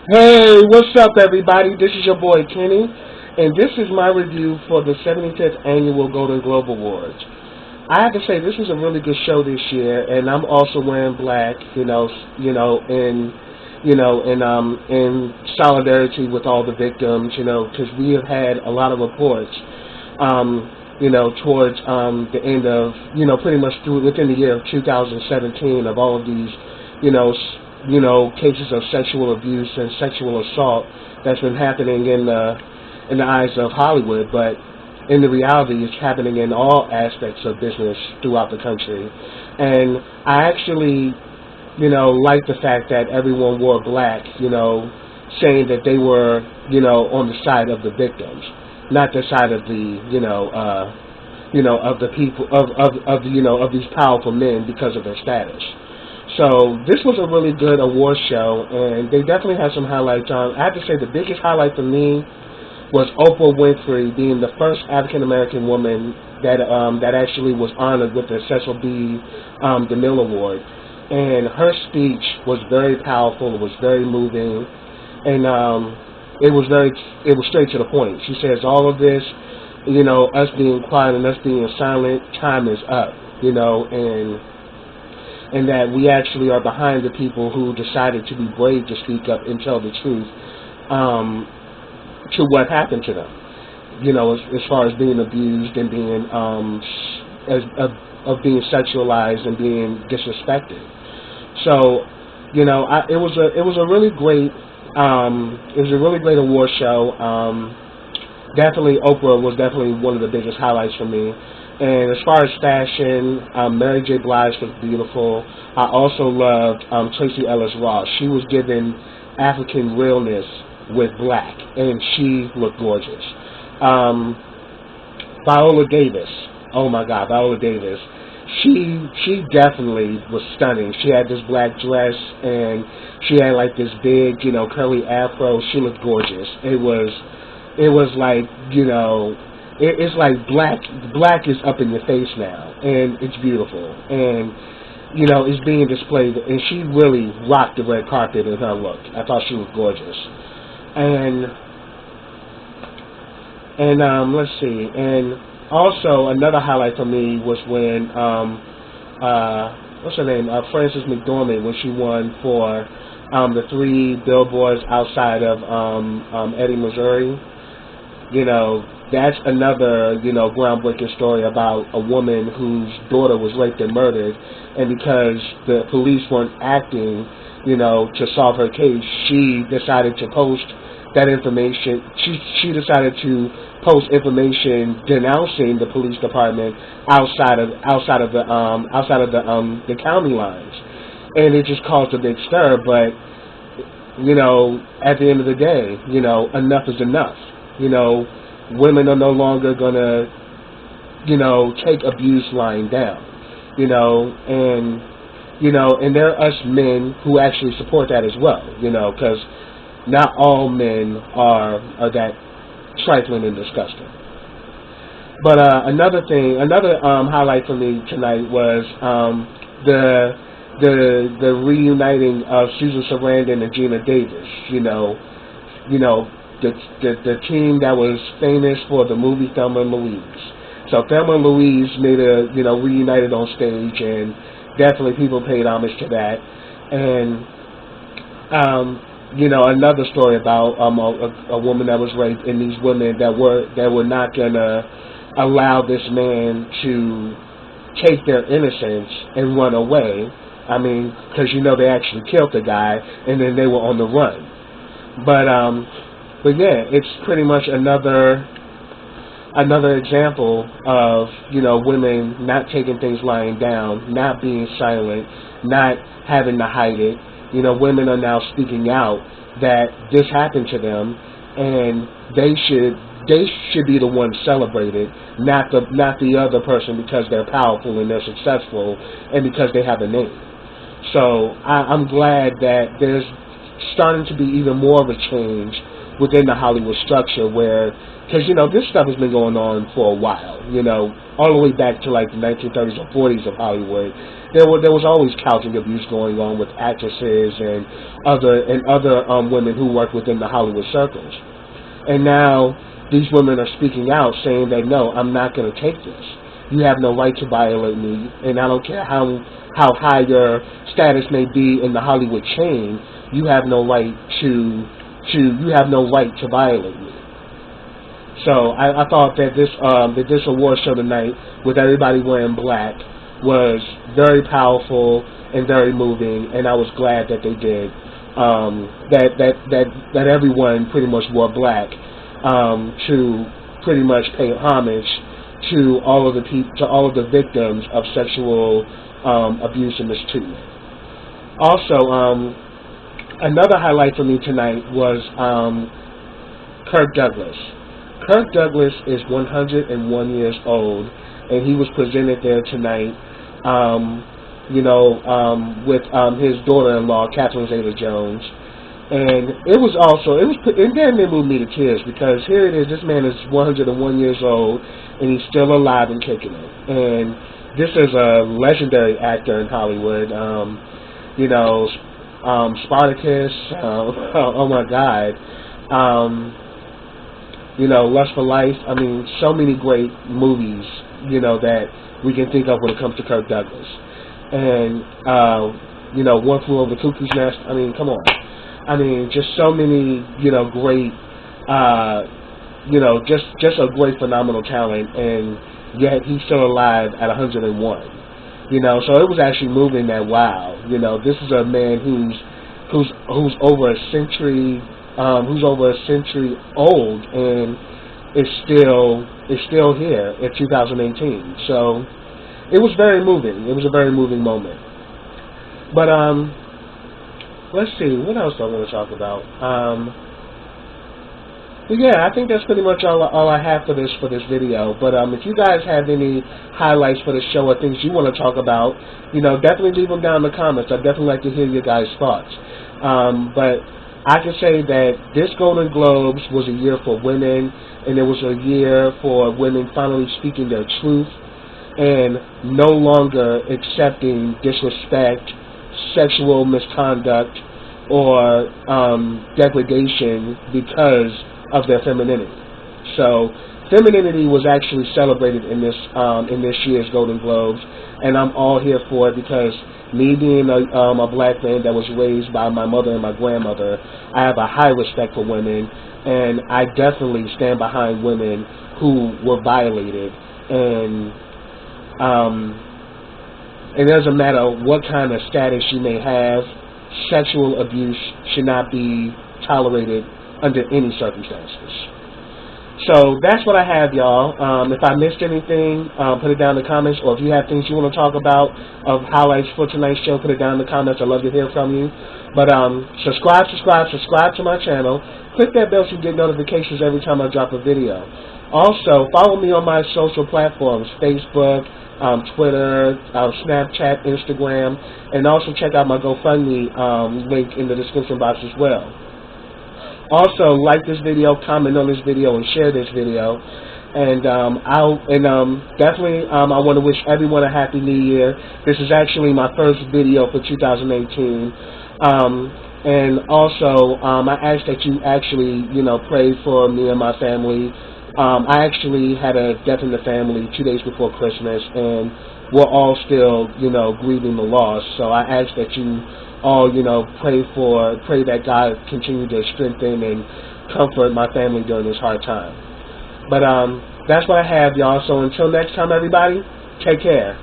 Hey, what's up, everybody? This is your boy Kenny, and this is my review for the 75th annual Golden Globe Awards. I have to say this was a really good show this year, and I'm also wearing black, in solidarity with all the victims, because we have had a lot of reports, towards the end of, pretty much through within the year of 2017 of all of these, you know, cases of sexual abuse and sexual assault that's been happening in the eyes of Hollywood, but in the reality, it's happening in all aspects of business throughout the country. And I actually, like the fact that everyone wore black, saying that they were, on the side of the victims, not the side of the, of the people of these powerful men because of their status. So this was a really good award show, and they definitely had some highlights on. I have to say the biggest highlight for me was Oprah Winfrey being the first African American woman that actually was honored with the Cecil B. DeMille Award, and her speech was very powerful. It was very moving, and it was straight to the point. She says all of this, us being quiet and us being silent, time is up, and that we actually are behind the people who decided to be brave to speak up and tell the truth to what happened to them. As far as being abused and being of being sexualized and being disrespected. So, it was a really great award show. Definitely, Oprah was definitely one of the biggest highlights for me. And as far as fashion, Mary J. Blige was beautiful. I also loved Tracy Ellis Ross. She was given African realness with black, and she looked gorgeous. Viola Davis, oh my God, Viola Davis. She definitely was stunning. She had this black dress, and she had like this big, curly afro. She looked gorgeous. It was like, it's like black is up in your face now, and it's beautiful, and it's being displayed, and she really rocked the red carpet in her look. I thought she was gorgeous, and let's see, and also another highlight for me was when what's her name, Frances McDormand, when she won for the 3 billboards outside of Eddie, Missouri. That's another, groundbreaking story about a woman whose daughter was raped and murdered, and because the police weren't acting, to solve her case, she decided to post that information. She decided to post information denouncing the police department outside of the county lines, and it just caused a big stir. But at the end of the day, enough is enough. Women are no longer gonna, take abuse lying down, and there are us men who actually support that as well, because not all men are that trifling and disgusting. But another highlight for me tonight was the reuniting of Susan Sarandon and Gina Davis. The team that was famous for the movie Thelma and Louise. So Thelma and Louise made reunited on stage, and definitely people paid homage to that. And another story about a woman that was raped, and these women that were not gonna allow this man to take their innocence and run away. I mean, because they actually killed the guy, and then they were on the run. But yeah, it's pretty much another example of women not taking things lying down, not being silent, not having to hide it. Women are now speaking out that this happened to them, and they should be the ones celebrated, not the other person, because they're powerful and they're successful and because they have a name. So I'm glad that there's starting to be even more of a change within the Hollywood structure where, because, you know, this stuff has been going on for a while, you know, all the way back to like the 1930s or 40s of Hollywood. There was always counseling abuse going on with actresses and other women who work within the Hollywood circles. And now these women are speaking out saying that, no, I'm not going to take this. You have no right to violate me, and I don't care how high your status may be in the Hollywood chain. You have no right to violate me. So I thought that this award show tonight, with everybody wearing black, was very powerful and very moving, and I was glad that they did. That everyone pretty much wore black to pretty much pay homage to all of the victims of sexual abuse and mistreatment. Also, another highlight for me tonight was Kirk Douglas. Kirk Douglas is 101 years old, and he was presented there tonight, with his daughter-in-law, Catherine Zeta-Jones. And it damn near moved me to tears, because here it is, this man is 101 years old, and he's still alive and kicking it. And this is a legendary actor in Hollywood. Spartacus, oh my God. Lust for Life. I mean, so many great movies, that we can think of when it comes to Kirk Douglas. And, One Flew Over the Cuckoo's Nest. I mean, come on. I mean, just so many, great, just a great, phenomenal talent, and yet he's still alive at 101. So it was actually moving that, wow, this is a man who's over a century, old, and is still here in 2018. So it was very moving. It was a very moving moment. But let's see, what else do I want to talk about? But yeah, I think that's pretty much all I have for this video. But if you guys have any highlights for the show or things you want to talk about, definitely leave them down in the comments. I'd definitely like to hear your guys' thoughts. But I can say that this Golden Globes was a year for women, and it was a year for women finally speaking their truth and no longer accepting disrespect, sexual misconduct, or degradation because of their femininity. So femininity was actually celebrated in this year's Golden Globes, and I'm all here for it, because me being a black man that was raised by my mother and my grandmother, I have a high respect for women, and I definitely stand behind women who were violated. And it doesn't matter what kind of status you may have, sexual abuse should not be tolerated under any circumstances. So that's what I have, y'all. If I missed anything, put it down in the comments, or if you have things you want to talk about of highlights for tonight's show, put it down in the comments. I'd love to hear from you. But subscribe to my channel. Click that bell so you get notifications every time I drop a video. Also, follow me on my social platforms, Facebook, Twitter, Snapchat, Instagram, and also check out my GoFundMe link in the description box as well. Also, like this video, comment on this video, and share this video. And definitely, I want to wish everyone a Happy New Year. This is actually my first video for 2018. And also, I ask that you actually, pray for me and my family. I actually had a death in the family 2 days before Christmas, and we're all still, grieving the loss. So I ask that you all, pray that God continue to strengthen and comfort my family during this hard time. But that's what I have, y'all. So until next time, everybody, take care.